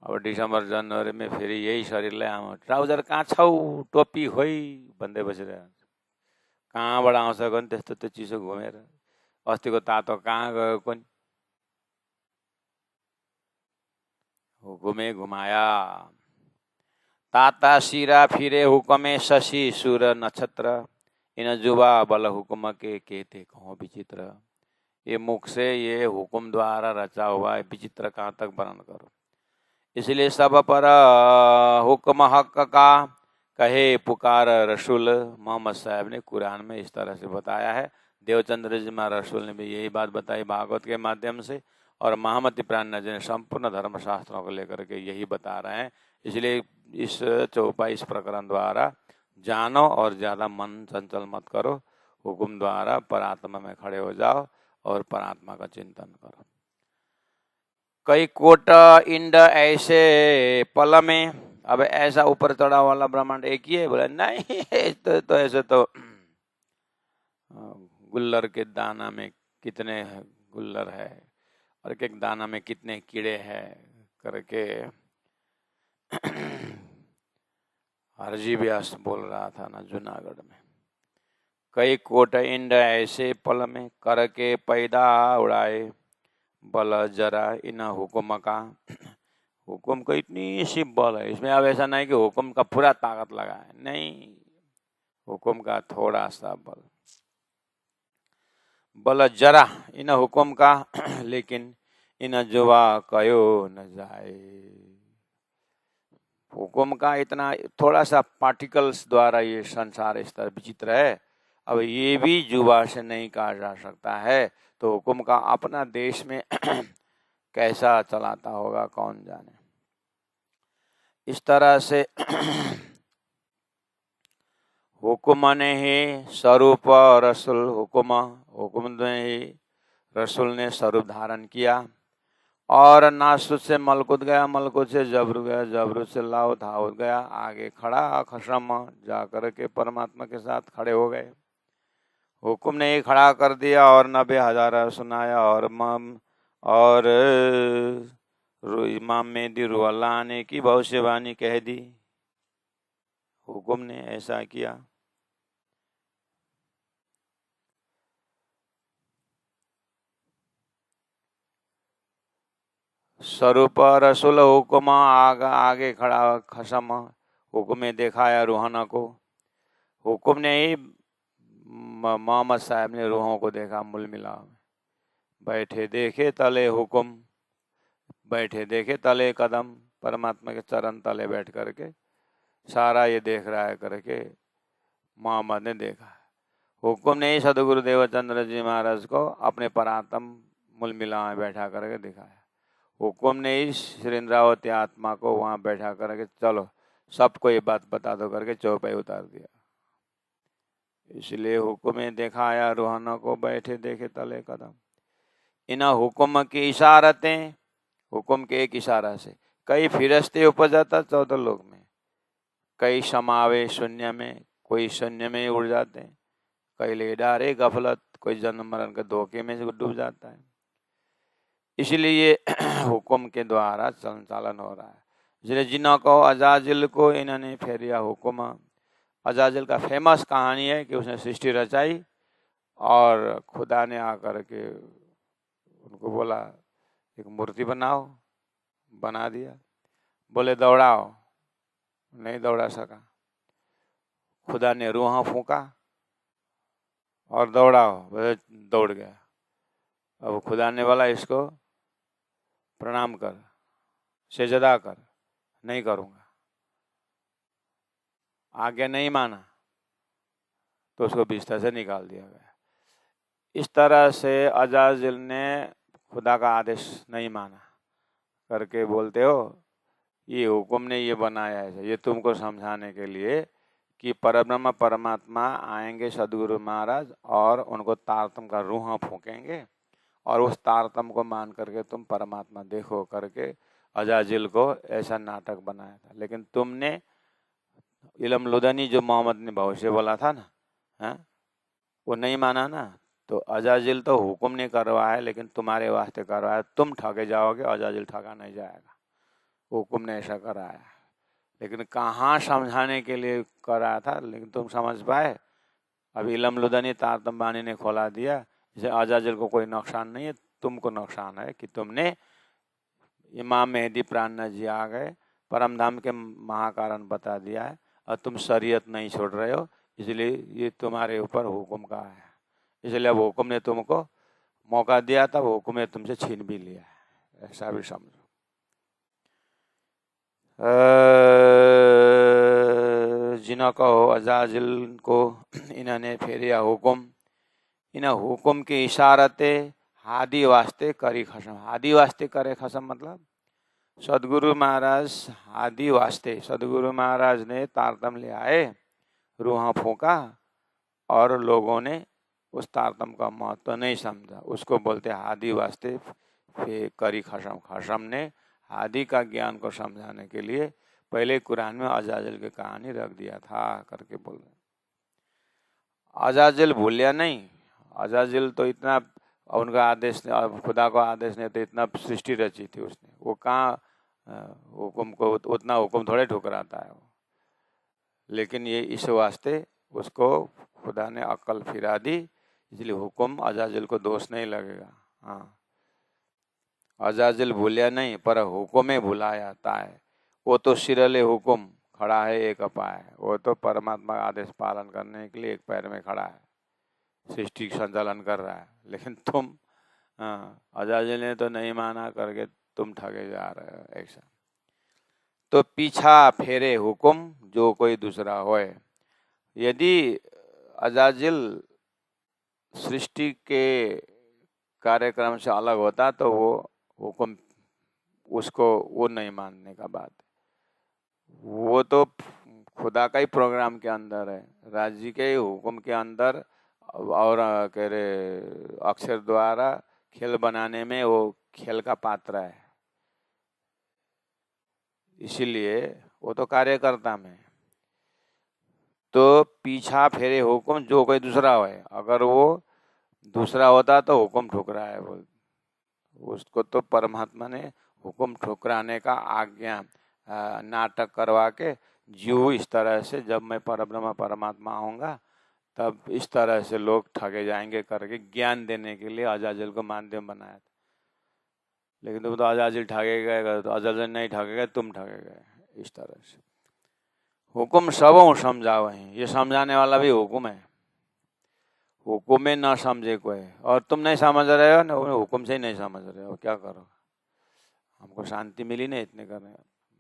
अब डिसेम्बर जनवरी में फेरि यही शरीरलाई आमा ट्राउजर कहाँ छौ टोपी खोइ भन्दै बसिरहेको हुन्छ। कहाँबाट आउँछ भने त्यस्तो त्यो चिसो घुमेर। अस्तिको तातो कहाँ गयो कोनि? हुकुमे घुमाया। ताता शिरा फिरे हुकुमे शशि सूर नक्षत्र, इन जुबा बल हुकुम के कहते कहो विचित्र। ये मुख से ये हुकुम द्वारा रचा हुआ है, विचित्र कहाँ तक वर्णन करो। इसलिए सब पर हुक्म हक का कहे पुकार रसूल। मोहम्मद साहब ने कुरान में इस तरह से बताया है। देवचंद्र जी महाराज रसूल ने भी यही बात बताई भागवत के माध्यम से, और महामति प्राण जी ने संपूर्ण धर्मशास्त्रों को लेकर के यही बता रहे हैं। इसलिए इस चौपाई इस प्रकरण द्वारा जानो और ज़्यादा मन चंचल मत करो, हुक्म द्वारा परात्मा में खड़े हो जाओ और परात्मा का चिंतन करो। कई कोट इंड ऐसे पल में, अब ऐसा ऊपर चढ़ा वाला ब्रह्मांड एक ही है? बोला नहीं, तो ऐसे तो गुल्लर के दाना में कितने गुल्लर है और एक एक दाना में कितने कीड़े हैं करके हरजी व्यास बोल रहा था ना जूनागढ़ में। कई कोट इंड ऐसे पल में करके पैदा उड़ाए, बल जरा इन हुकुम का। हुकुम को इतनी सी बल है इसमें। अब ऐसा नहीं कि हुकुम का पूरा ताकत लगा है, नहीं, हुकुम का थोड़ा सा बल। बल जरा इन हुकुम का, लेकिन इन जुवा कयो न जाए। हुकुम का इतना थोड़ा सा पार्टिकल्स द्वारा ये संसार इस तरह विचित्र है। अब ये भी जुवा से नहीं कहा जा सकता है, तो हुकुम का अपना देश में कैसा चलाता होगा कौन जाने। इस तरह से हुकुम ने ही स्वरूप रसूल, हुकुम ने ही रसूल ने स्वरूप धारण किया। और नासुत से मलकुत गया, मलकुत से जबरू गया, जबरू से लाउत हाउत गया, आगे खड़ा खसम जाकर के परमात्मा के साथ खड़े हो गए। हुकुम ने ही खड़ा कर दिया और 90,000 सुनाया और इमाम मेहदी रुअल्लाह आने की भविष्यवाणी कह दी। हुकुम ने ऐसा किया। स्वरूप रसूल हुकुम आगे खड़ा खसम, हुकुम में दिखाया रूहाना को। हुकुम ने ही मोहम्मद साहब ने रूहों को देखा मूल मिला, बैठे देखे तले हुक्म, बैठे देखे तले कदम, परमात्मा के चरण तले बैठ करके सारा ये देख रहा है करके मोहम्मद ने देखा। हुक्म ने ही सदगुरु देवचंद्र जी महाराज को अपने परात्म मूल मिला में बैठा करके दिखाया। हुक्म ने ही श्रीन्द्रावती आत्मा को वहाँ बैठा करके चलो सबको ये बात बता दो करके चौपाई उतार दिया। इसलिए हुक्म ने दिखाया रूहाना को, बैठे देखे तले कदम। इन हुक्म की इशारतें, हुक्म के एक इशारा से कई फिरस्ते उपज जाता 14 लोक में, कई समावे शून्य में, कोई शून्य में उड़ जाते हैं, कई ले डारे गफलत, कोई जन्म मरण के धोखे में डूब जाता है। इसलिए हुक्म के द्वारा संचालन हो रहा है। इसलिए जिन्हों को अजाजिल को इन्होंने फेरिया हुक्म। अजाजिल का फेमस कहानी है कि उसने सृष्टि रचाई और खुदा ने आकर के उनको बोला एक मूर्ति बनाओ, बना दिया। बोले दौड़ाओ, नहीं दौड़ा सका। खुदा ने रूह फूंका और दौड़ाओ, बोले दौड़ गया। अब खुदा ने बोला इसको प्रणाम कर, सजदा कर, नहीं करूँगा। आगे नहीं माना तो उसको बिस्तर से निकाल दिया गया। इस तरह से अजाजिल ने खुदा का आदेश नहीं माना करके बोलते हो ये हुक्म ने ये बनाया है। ये तुमको समझाने के लिए कि परब्रह्म परमात्मा आएंगे सदगुरु महाराज और उनको तारतम का रूह फूकेंगे और उस तारतम को मान करके तुम परमात्मा देखो करके अजाजिल को ऐसा नाटक बनाया था। लेकिन तुमने इलम लुदनी जो मोहम्मद ने भविष्य बोला था ना, हाँ, वो नहीं माना ना। तो अजाजिल तो हुक्म नहीं करवाया लेकिन तुम्हारे वास्ते करवाया। तुम ठगे जाओगे, अजाजिल ठगा नहीं जाएगा। हुक्म ने ऐसा कराया, लेकिन कहाँ समझाने के लिए कराया था, लेकिन तुम समझ पाए। अब इलम लुदनी तारतम बानी ने खोला दिया। जैसे अजाजिल को कोई नुकसान नहीं है, तुमको नुकसान है कि तुमने इमाम मेहदी प्राणनाथ जी आ गए, परमधाम के महाकारण बता दिया है और तुम शरीयत नहीं छोड़ रहे हो, इसलिए ये तुम्हारे ऊपर हुक्म का है। इसलिए अब हुक्म ने तुमको मौका दिया था, वो हुक्म ने तुमसे छीन भी लिया है, ऐसा भी समझो। जिन्हों कहो अजाजिल को इन्होंने फेरिया हुक्म, इन हुक्म की इशारते हादी वास्ते करी खसम। हादी वास्ते करे खसम मतलब सदगुरु महाराज हादी वास्ते, सदगुरु महाराज ने तारतम ले आए, रूह फूका और लोगों ने उस तारतम का महत्व नहीं समझा। उसको बोलते हादी वास्ते करी खसम। खसम ने हादी का ज्ञान को समझाने के लिए पहले कुरान में अजाजिल की कहानी रख दिया था करके बोल रहे। अजाजिल भूलिया नहीं। अजाजिल तो इतना उनका आदेश ने, खुदा का आदेश ने तो इतना सृष्टि रची थी उसने, वो कहाँ हुक्म को उतना हुक्म थोड़े ठुकराता है वो। लेकिन ये इस वास्ते उसको खुदा ने अक्ल फिरा दी, इसलिए हुक्म अजाजिल को दोष नहीं लगेगा। हाँ, अजाजिल भूलिया नहीं पर हुक्म भुलाया था है। वो तो सिरले हुक्म खड़ा है एक अपाय, वो तो परमात्मा का आदेश पालन करने के लिए एक पैर में खड़ा है, सृष्टि संचालन कर रहा है। लेकिन तुम अजाजिल ने तो नहीं माना करके तुम ठगे जा रहे हो ऐसा। तो पीछा फेरे हुक्म जो कोई दूसरा होए। यदि अजाजिल सृष्टि के कार्यक्रम से अलग होता तो वो हुक्म उसको वो नहीं मानने का बात है। वो तो खुदा का ही प्रोग्राम के अंदर है, राज्य के ही हुक्म के अंदर, और कह रहे अक्षर द्वारा खेल बनाने में वो खेल का पात्र है, इसीलिए वो तो कार्यकर्ता में। तो पीछा फेरे हुक्म जो कोई दूसरा हो। अगर वो दूसरा होता तो हुक्म ठुकरा है बोल, उसको तो परमात्मा ने हुक्म ठुकराने का आज्ञा नाटक करवा के जीव इस तरह से, जब मैं परब्रह्म परमात्मा आऊँगा तब इस तरह से लोग ठगे जाएंगे करके ज्ञान देने के लिए अजाजिल को माध्यम बनाया था। लेकिन तुम तो अजाजिल ठगे गए, तो अजाजिल नहीं ठगे गए, तुम ठगे गए। इस तरह से हुक्म सब समझाओ है, ये समझाने वाला भी हुक्म है। हुक्म में ना समझे कोई, और तुम नहीं समझ रहे हो ना, हुक्म से ही नहीं समझ रहे हो, क्या करो? हमको शांति मिली नहीं इतने करने,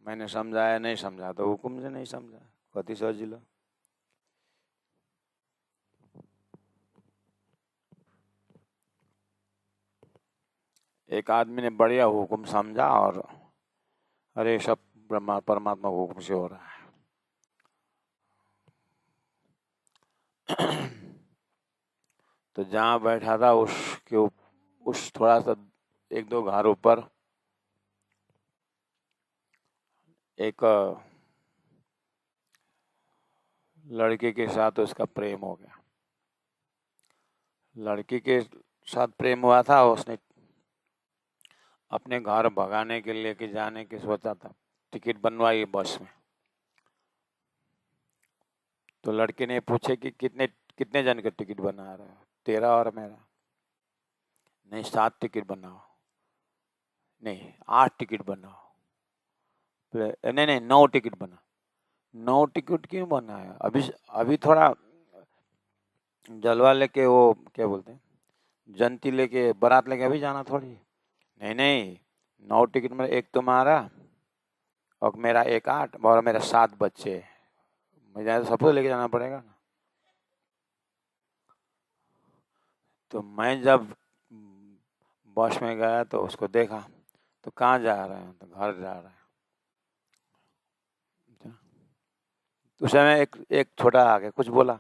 मैंने समझाया नहीं समझा तो हुक्म से नहीं समझा, कति सजिलो। एक आदमी ने बढ़िया हुक्म समझा और अरे सब ब्रह्मा परमात्मा हुक्म से हो रहा है। तो जहाँ बैठा था उस थोड़ा सा 1-2 घर ऊपर एक लड़के के साथ उसका प्रेम हो गया। लड़की के साथ प्रेम हुआ था, उसने अपने घर भगाने के लेके जाने की सोचा था, टिकट बनवाई बस में। तो लड़के ने पूछे कि कितने कितने जन का टिकट बना रहे हो? 13 और मेरा। नहीं 7 टिकट बनाओ। नहीं 8 टिकट बनाओ। नहीं नहीं 9 टिकट बना। 9 टिकट क्यों बनाया? अभी थोड़ा जलवा लेके, वो क्या बोलते हैं, जनती लेके, बारात लेके अभी जाना थोड़ी। नहीं नहीं 9 टिकट में, एक तुम्हारा और मेरा, एक 8 और मेरा 7 बच्चे, मुझे तो सबको लेके जाना पड़ेगा ना। तो मैं जब बस में गया तो उसको देखा, तो कहाँ जा रहे हैं? तो घर जा रहे हैं। उस समय एक छोटा आके कुछ बोला,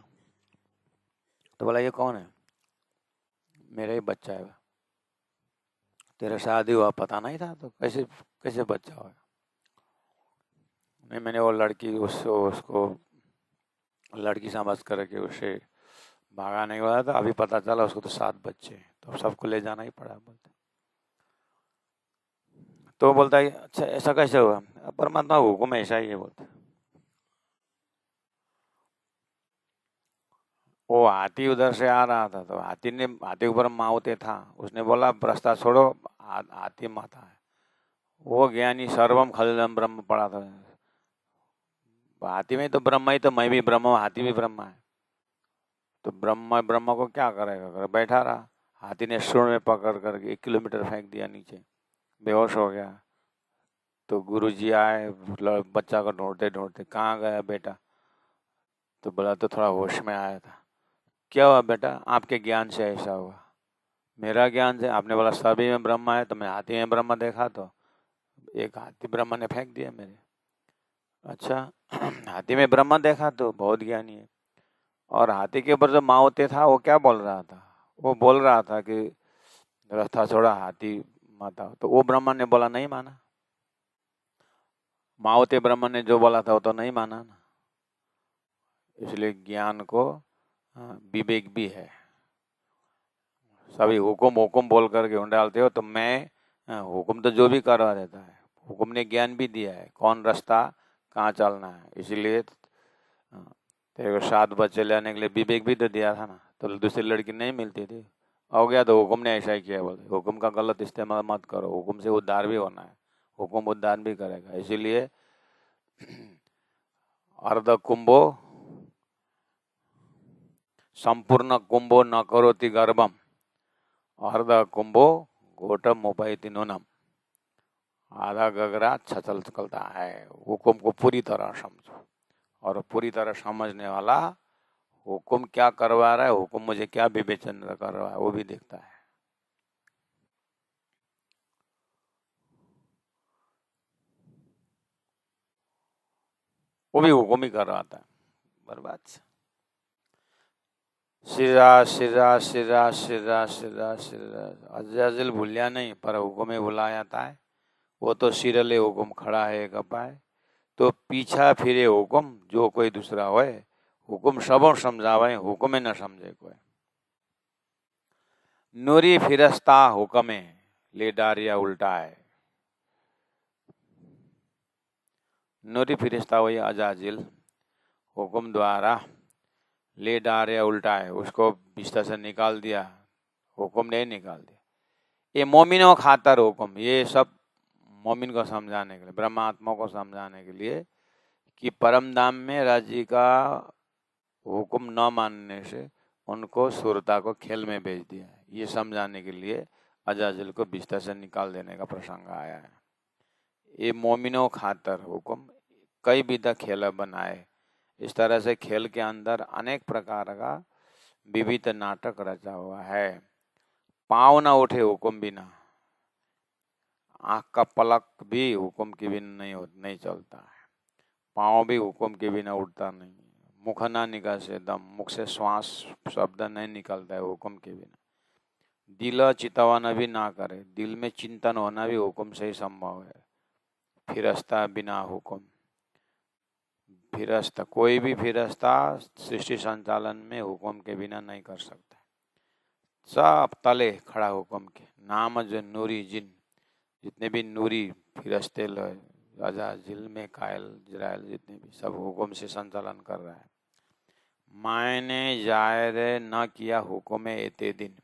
तो बोला ये कौन है? मेरा ही बच्चा है। तेरा शादी हुआ पता नहीं था तो कैसे कैसे बच्चा होगा? नहीं मैंने वो लड़की उसको लड़की समझ करके उसे भगाने वाला था, अभी पता चला उसको तो 7 बच्चे हैं, तो सबको ले जाना ही पड़ा बोलते। तो बोलता है अच्छा ऐसा कैसे हुआ? परमात्मा हुक्म ऐसा ही है बोलते। वो हाथी उधर से आ रहा था, तो हाथी के ऊपर माउते था, उसने बोला रास्ता छोड़ो, हाथी माता है। वो ज्ञानी सर्वम खलिलम ब्रह्म पड़ा था। हाथी में तो ब्रह्म ही, तो मैं भी ब्रह्म हूँ, हाथी भी ब्रह्म है। तो ब्रह्म ब्रह्म को क्या करेगा? कर बैठा रहा। हाथी ने सूंड में पकड़ करके 1 किलोमीटर फेंक दिया नीचे, बेहोश हो गया। तो गुरुजी आए, बच्चा को ढूंढते ढूंढते, कहाँ गया बेटा? तो बोला तो थोड़ा होश में आया था। क्या हुआ बेटा? आपके ज्ञान से ऐसा हुआ। मेरा ज्ञान से? आपने बोला सभी में ब्रह्म है, तो मैं हाथी में ब्रह्म देखा, तो एक हाथी ब्रह्म ने फेंक दिया मेरे। अच्छा हाथी में ब्रह्म देखा तो बहुत ज्ञानी है। और हाथी के ऊपर जो माओते था वो क्या बोल रहा था? वो बोल रहा था कि रास्ता छोड़ा हाथी माता। तो वो ब्रह्मन ने बोला नहीं माना। माओते ब्रह्मन ने जो बोला था वो तो नहीं माना ना। इसलिए ज्ञान को विवेक भी है। सभी हुक्म हुक्म बोल करके डालते हो, तो मैं हुक्म तो जो भी करवा देता है, हुक्म ने ज्ञान भी दिया है कौन रास्ता कहाँ चलना है। इसीलिए तेरे को 7 बच्चे लेने के लिए विवेक भी तो दिया था ना। तो दूसरी लड़की नहीं मिलती थी, हो गया तो हुक्म ने ऐसा ही किया। बोलते हुक्म का गलत इस्तेमाल मत करो, हुक्म से उद्धार भी होना है, हुक्म उद्धार भी करेगा। इसीलिए अर्ध कुंभो संपूर्ण कुंभो न करोति गर्भम, अर्ध कुंभो घोटम उपैति नूनम। आधा गगरा छचल चलता है। हुक्म को पूरी तरह समझो, और पूरी तरह समझने वाला हुक्म क्या करवा रहा है, हुक्म मुझे क्या विवेचन कर रहा है, वो भी देखता है। वो भी हुक्म ही करवाता है। बर्बाद। सिरा सिरा सिरा सिरा सिरा सिरा अजाजिल भूलिया नहीं, पर हुक्म ही भुला जाता है। वो तो सिरले हुक्म खड़ा है कपाए, तो पीछा फिरे हुक्म जो कोई दूसरा होए। हुक्म सबो समझावे, हुक्म न समझे कोई। नूरी फिरस्ता हुक्मे ले डारिया उल्टा है। नूरी फिरिस्ता वही अजाजिल, हुक्म द्वारा ले डारिया उल्टा है, उसको बिस्तर से निकाल दिया, हुक्म नहीं निकाल दिया। ये मोमिनों खातर हुक्म, ये सब मोमिन को समझाने के लिए, ब्रह्मात्मा को समझाने के लिए कि परम धाम में राज्य का हुक्म न मानने से उनको सुरता को खेल में भेज दिया। ये समझाने के लिए अजाजिल को बिस्तर से निकाल देने का प्रसंग आया है। ये मोमिनों खातर हुक्म कई विधा खेल बनाए। इस तरह से खेल के अंदर अनेक प्रकार का विविध नाटक रचा हुआ है। पाँव न उठे हुक्म बिना, आँख का पलक भी हुक्म के बिना नहीं चलता है। पाँव भी हुक्म के बिना उठता नहीं। मुख ना निकासे दम, मुख से श्वास शब्द नहीं निकलता है हुक्म के बिना। दिल चितवन भी ना करे, दिल में चिंतन होना भी हुक्म से ही संभव है। फिरस्ता बिना हुक्म, फिरस्ता कोई भी फिरस्ता सृष्टि संचालन में हुक्म के बिना नहीं कर सकता। सब तले खड़ा हुक्म के। नाम जो नूरी जिन, जितने भी नूरी फिरस्ते अजाजिल में कायल इजराइल जितने भी, सब हुक्म से संचालन कर रहा है। मायने जायद न किया हुक्म एते दिन।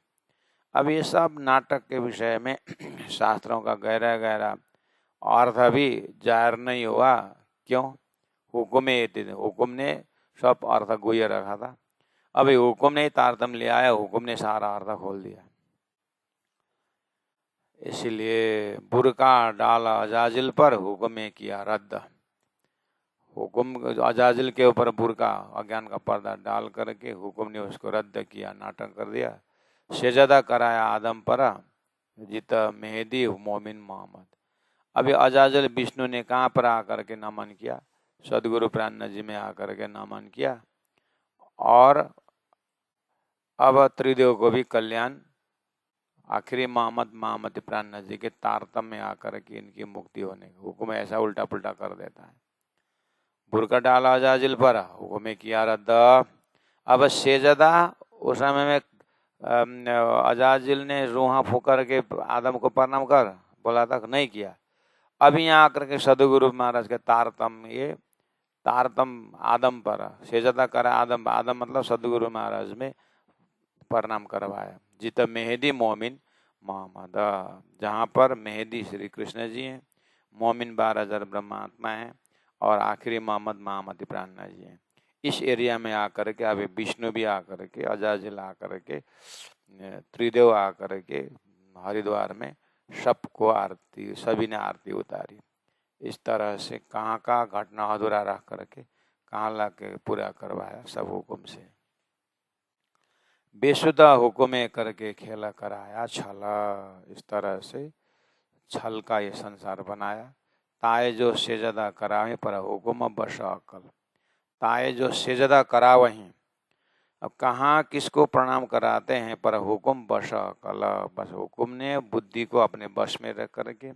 अब ये सब नाटक के विषय में शास्त्रों का गहरा गहरा अर्थ भी जाहिर नहीं हुआ। क्यों? हुक्म एते दिन, हुक्म ने सब अर्थ गुह्य रखा था। अभी हुक्म ने तारतम ले आया, हुक्म ने सारा अर्थ खोल दिया। इसलिए बुरका डाला अजाजिल पर, हुक्म किया रद्द। हुक्म अजाजिल के ऊपर बुरका अज्ञान का पर्दा डाल करके हुक्म ने उसको रद्द किया, नाटक कर दिया। सजदा कराया आदम पर, जित मेहदी मोमिन मोहम्मद। अभी अजाजिल विष्णु ने कहाँ पर आकर के नमन किया? सदगुरु प्राण जी में आकर के नमन किया। और अब त्रिदेव को भी कल्याण, आखिरी मोहम्मद प्राण जी के तारतम में आकर के इनकी मुक्ति होने का हुक्म ऐसा उल्टा पुल्टा कर देता है। बुरका डाला अजाजिल पर, हुक्म किया रद्द। अब सेजदा, उस समय में अजाजिल ने रूहा फूकर के आदम को प्रणाम कर बोला था, नहीं किया। अभी यहाँ आकर के सदगुरु महाराज के तारतम, ये तारतम आदम पर सेजदा करा। आदम मतलब सदगुरु महाराज में प्रणाम करवाया। जित मेहदी मोमिन मोहम्मद, जहाँ पर मेहदी श्री कृष्ण जी हैं, मोमिन 12,000 ब्रह्मात्मा हैं, और आखिरी मोहम्मद प्राणनाथ जी हैं। इस एरिया में आकर के अभी विष्णु भी आकर के, अजाजिल आकर के, त्रिदेव आकर के हरिद्वार में सबको आरती, सभी ने आरती उतारी। इस तरह से कहाँ का घटना अधूरा रख करके कहाँ ला के पूरा करवाया सब हुक्म से। बेसुदा हुक्म करके खेला कराया छला। इस तरह से छल का ये संसार बनाया। ताए जो सेजदा करावे पर हुक्म बस अकल। ताए जो सेजदा करावहीं, अब कहाँ किसको प्रणाम कराते हैं? पर हुक्म बस अकल, बस हुक्म ने बुद्धि को अपने बस में रख करके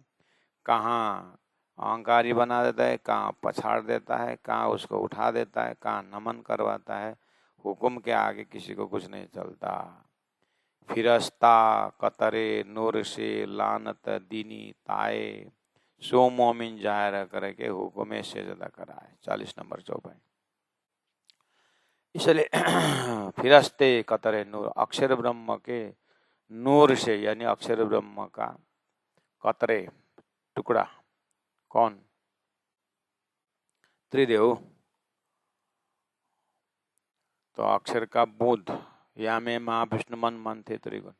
कहाँ अहंकारी बना देता है, कहाँ पछाड़ देता है, कहाँ उसको उठा देता है, कहाँ नमन करवाता है। हुक्म के आगे किसी को कुछ नहीं चलता। फिरस्ता कतरे नूर से लानत दीनी ताए, सो मोमिन जाहिर करके हुक्म सेजदा कराए। 40 नंबर चौपाई। इसलिए फिरस्ते कतरे नूर, अक्षर ब्रह्म के नूर से, यानी अक्षर ब्रह्म का कतरे टुकड़ा कौन? त्रिदेव। तो अक्षर का बूंद, या में महाविष्णु मन मन थे त्रिगुण।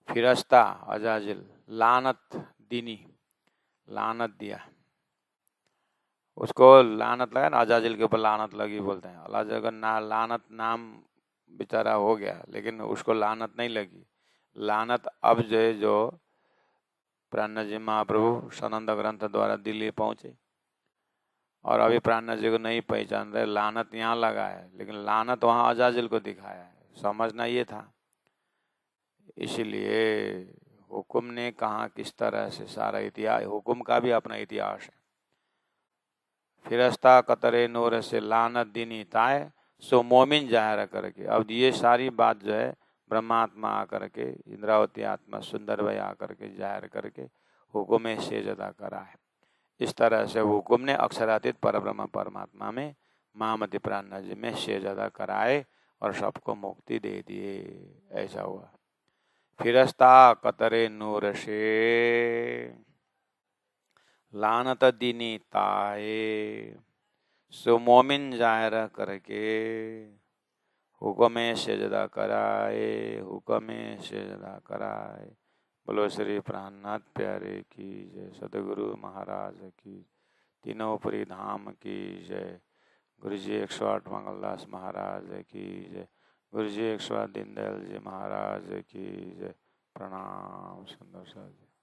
फिरस्ता अजाजिल, लानत दीनी, लानत दिया उसको, लानत लगा ना, अजाजिल के ऊपर लानत लगी बोलते हैं। अल्लाह का ना लानत नाम बेचारा हो गया, लेकिन उसको लानत नहीं लगी। लानत अब जो है, जो प्राण जी महाप्रभु सनंद ग्रंथ द्वारा दिल्ली पहुंचे और अभी प्राण जी को नहीं पहचान रहे, लानत यहाँ लगा है, लेकिन लानत वहाँ अजाजिल को दिखाया है। समझना ये था। इसलिए हुक्म ने कहा किस तरह से सारा इतिहास, हुक्म का भी अपना इतिहास है। फिरस्ता कतरे नूर से लानत दीनी ताए, सो मोमिन जाहिर करके। अब ये सारी बात जो है ब्रह्मात्मा आकर के, इंद्रावती आत्मा सुंदर भाई आकर के जाहिर करके हुक्म सेजदा करा है। इस तरह से हुक्म ने अक्षरातीत परब्रह्म परमात्मा में महामति प्राण जी में सेजदा कराए और सबको मुक्ति दे दिए। ऐसा हुआ। फिरस्ता कतरे नूर से लानत दीनी ताए, सो मोमिन जाहिर करके हुक्मे सजदा कराए, हुक्मे सजदा कराए। बोलो श्री प्राणनाथ प्यारे की जय, सदगुरु महाराज की, तीनों पुरी धाम की जय। गुरु जी 108 मंगलदास महाराज की जय। गुरु जी 108 दीनदयाल जी महाराज की जय। प्रणाम सुंदर साहब जी।